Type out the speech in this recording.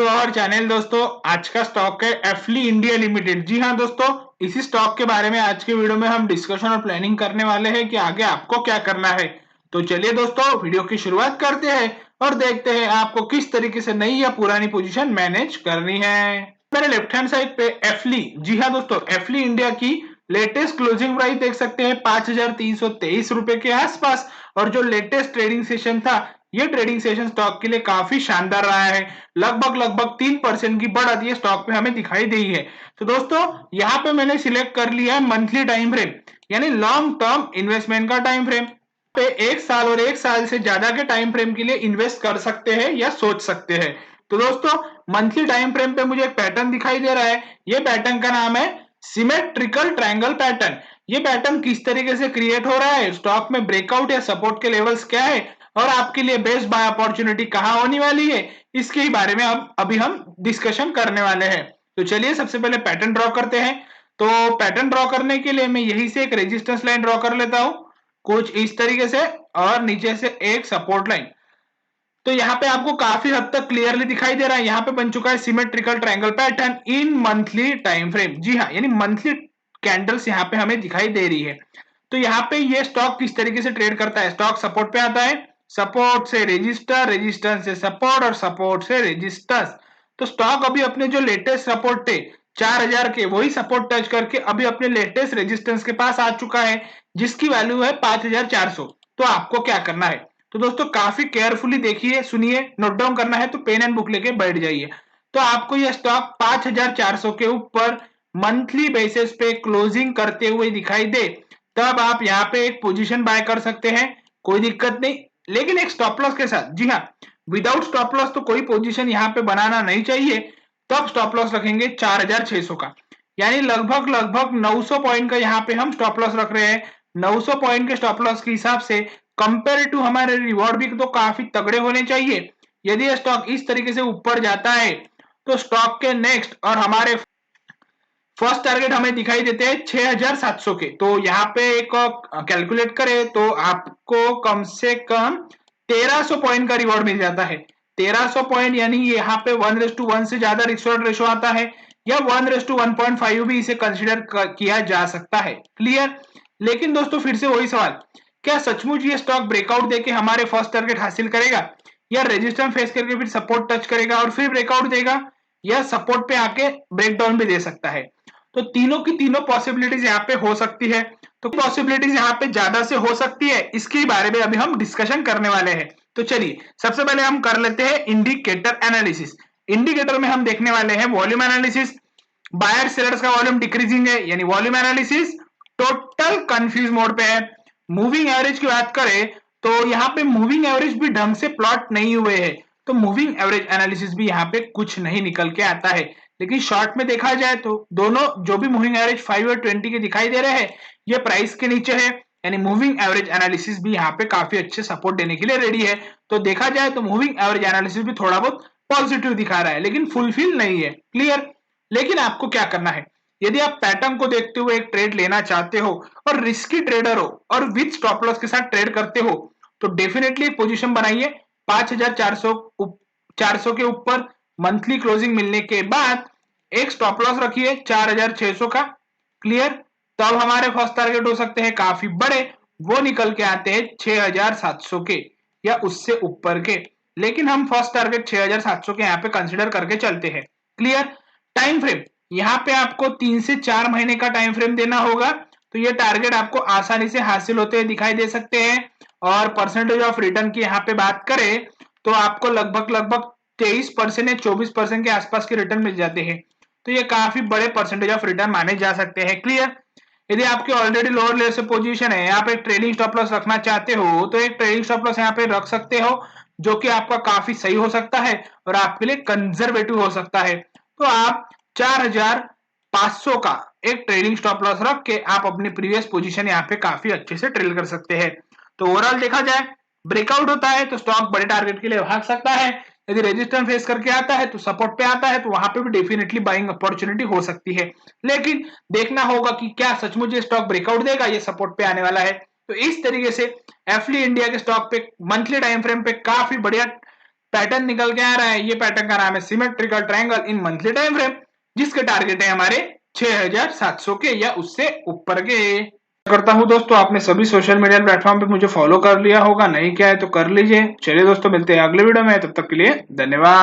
To our channel दोस्तों। आज का स्टॉक है एफली इंडिया लिमिटेड। जी हाँ दोस्तों, इसी स्टॉक के बारे में आज के वीडियो में हम डिस्कशन और प्लानिंग करने वाले हैं कि आगे आपको क्या करना है। तो चलिए दोस्तों, वीडियो की शुरुआत करते हैं और देखते हैं आपको किस तरीके से नई या पुरानी पोजीशन मैनेज करनी है। मेरे लेफ्ट हैंड साइड पे एफली, जी हाँ दोस्तों, एफली इंडिया की लेटेस्ट क्लोजिंग प्राइस देख सकते हैं 5,323 रुपए के आसपास। और जो लेटेस्ट ट्रेडिंग सेशन था, ये ट्रेडिंग सेशन स्टॉक के लिए काफी शानदार रहा है। लगभग 3% की बढ़त ये स्टॉक पे हमें दिखाई दी है। तो दोस्तों, यहाँ पे मैंने सिलेक्ट कर लिया है मंथली टाइम फ्रेम, यानी लॉन्ग टर्म इन्वेस्टमेंट का टाइम फ्रेम पे 1 साल और 1 साल से ज्यादा के टाइम फ्रेम के लिए इन्वेस्ट कर सकते हैं या सोच सकते हैं। तो दोस्तों, मंथली टाइम फ्रेम पे मुझे एक पैटर्न दिखाई दे रहा है। ये पैटर्न का नाम है सिमेट्रिकल ट्रायंगल पैटर्न। ये पैटर्न किस तरीके से क्रिएट हो रहा है, स्टॉक में ब्रेकआउट या सपोर्ट के लेवल्स क्या है और आपके लिए बेस्ट बाय अपॉर्चुनिटी कहां होने वाली है, इसके ही बारे में अभी हम डिस्कशन करने वाले हैं। तो चलिए सबसे पहले पैटर्न ड्रॉ करते हैं। तो पैटर्न ड्रॉ करने के लिए मैं यहीं से एक रेजिस्टेंस लाइन ड्रॉ कर लेता हूं, कुछ इस तरीके से, और नीचे से एक सपोर्ट लाइन। तो यहाँ पे आपको काफी हद तक क्लियरली दिखाई दे रहा है, यहाँ पे बन चुका है symmetrical triangle pattern in monthly time frame. जी हाँ, यानी मंथली कैंडल्स यहाँ पे हमें दिखाई दे रही है। तो यहाँ पे ये स्टॉक किस तरीके से ट्रेड करता है, स्टॉक सपोर्ट पे आता है, सपोर्ट से रेजिस्टर, रेजिस्टेंस से सपोर्ट और सपोर्ट से रेजिस्टेंस। तो स्टॉक अभी अपने जो लेटेस्ट सपोर्ट थे 4,000 के, वही सपोर्ट टच करके अभी अपने लेटेस्ट रेजिस्टेंस के पास आ चुका है, जिसकी वैल्यू है 5,400। तो आपको क्या करना है, तो दोस्तों काफी केयरफुली देखिए, सुनिए, नोट डाउन करना है तो पेन एंड बुक लेके बैठ जाइए। तो आपको यह स्टॉक 5,400 के ऊपर मंथली बेसिस पे क्लोजिंग करते हुए दिखाई दे, तब आप यहाँ पे एक पोजीशन बाय कर सकते हैं, कोई दिक्कत नहीं, लेकिन एक स्टॉप लॉस के साथ। जी हाँ, विदाउट स्टॉप लॉस तो कोई पोजीशन यहाँ पे बनाना नहीं चाहिए। तब स्टॉप लॉस रखेंगे 4,600 का, यानी लगभग 900 पॉइंट का यहाँ पे हम स्टॉप लॉस रख रहे हैं। 900 पॉइंट के स्टॉप लॉस के हिसाब से कंपेयर टू हमारे रिवॉर्ड भी तो काफी तगड़े होने चाहिए। यदि ये स्टॉक इस तरीके से ऊपर जाता है तो स्टॉक के नेक्स्ट और हमारे फर्स्ट टारगेट हमें दिखाई देते हैं 6,700 के। तो यहाँ पे एक कैलकुलेट करें तो आपको कम से कम 1,300 पॉइंट का रिवॉर्ड मिल जाता है। 1,300 पॉइंट यानी यहाँ पे 1:1 से ज्यादा रिस्क रिवॉर्ड रेशो आता है, या 1:1.5 भी इसे कंसिडर किया जा सकता है। क्लियर। लेकिन दोस्तों फिर से वही सवाल, क्या सचमुच ये स्टॉक ब्रेकआउट देके हमारे फर्स्ट टारगेट हासिल करेगा, या रेजिस्टेंस फेस करके फिर सपोर्ट टच करेगा और फिर ब्रेकआउट देगा, या सपोर्ट पे आके ब्रेकडाउन भी दे सकता है। तो तीनों की तीनों पॉसिबिलिटीज यहाँ पे हो सकती है। तो पॉसिबिलिटीज यहाँ पे ज्यादा से हो सकती है, इसके बारे में अभी हम डिस्कशन करने वाले हैं। तो चलिए सबसे पहले हम कर लेते हैं इंडिकेटर एनालिसिस। इंडिकेटर में हम देखने वाले हैं वॉल्यूम एनालिसिस, बायर सेलर्स का वॉल्यूम डिक्रीजिंग है यानी volume analysis, total confuse mode पे है। मूविंग एवरेज की बात करें तो यहाँ पे मूविंग एवरेज भी ढंग से प्लॉट नहीं हुए हैं, तो मूविंग एवरेज एनालिसिस भी यहाँ पे कुछ नहीं निकल के आता है। लेकिन शॉर्ट में देखा जाए तो दोनों जो भी मूविंग एवरेज 5 और 20 के दिखाई दे रहे हैं, ये प्राइस के नीचे है, यानी मूविंग एवरेज एनालिसिस भी यहाँ पे काफी अच्छे सपोर्ट देने के लिए रेडी है। तो देखा जाए तो मूविंग एवरेज एनालिसिस भी थोड़ा बहुत पॉजिटिव दिखा रहा है, लेकिन फुलफिल नहीं है। क्लियर। लेकिन आपको क्या करना है, यदि आप पैटर्न को देखते हुए एक ट्रेड लेना चाहते हो और रिस्की ट्रेडर हो और विद स्टॉप लॉस के साथ ट्रेड करते हो, तो डेफिनेटली एक पोजीशन बनाइए 5,400 के ऊपर मंथली क्लोजिंग मिलने के बाद एक स्टॉप लॉस रखिए 4,600 का। क्लियर। तब हमारे फर्स्ट टारगेट हो सकते हैं काफी बड़े, वो निकल के आते हैं 6,700 के या उससे ऊपर के, लेकिन हम फर्स्ट टारगेट 6,700 के यहाँ पे कंसिडर करके चलते हैं। क्लियर। टाइम फ्रेम, यहाँ पे आपको 3 से 4 महीने का टाइम फ्रेम देना होगा, तो ये टारगेट आपको आसानी से हासिल होते हुए दिखाई दे सकते हैं। और परसेंटेज ऑफ रिटर्न की यहाँ पे बात करें तो आपको लगभग 23% या 24% के आसपास के रिटर्न मिल जाते हैं। तो ये काफी बड़े परसेंटेज ऑफ रिटर्न माने जा सकते हैं। क्लियर। यदि आपकी ऑलरेडी लोअर लेवल से पोजीशन है, यहाँ पे ट्रेडिंग स्टॉप लॉस रखना चाहते हो तो एक ट्रेडिंग स्टॉप लॉस यहाँ पे रख सकते हो, जो कि आपका काफी सही हो सकता है और आपके लिए कंजर्वेटिव हो सकता है। तो आप 4,500 का एक ट्रेडिंग स्टॉप लॉस रख के आप अपनी प्रीवियस पोजीशन यहाँ पे काफी अच्छे से ट्रेड कर सकते हैं। तो ओवरऑल देखा जाए, ब्रेकआउट होता है तो स्टॉक बड़े टारगेट के लिए भाग सकता है, यदि रेजिस्टेंस फेस करके आता है तो सपोर्ट पे आता है, तो वहां पे भी डेफिनेटली बाइंग अपॉर्चुनिटी हो सकती है। लेकिन देखना होगा कि क्या सचमुच ये स्टॉक ब्रेकआउट देगा, ये सपोर्ट पे आने वाला है। तो इस तरीके से एफली इंडिया के स्टॉक पे मंथली टाइम फ्रेम पे काफी बढ़िया पैटर्न निकल के आ रहा है। ये पैटर्न का नाम है symmetrical triangle in monthly time frame, जिसके टारगेट है हमारे 6700 के या उससे ऊपर के। करता हूं दोस्तों आपने सभी सोशल मीडिया प्लेटफॉर्म पे मुझे फॉलो कर लिया होगा, नहीं किया है तो कर लीजिए। चलिए दोस्तों मिलते हैं अगले वीडियो में, तब तक के लिए धन्यवाद।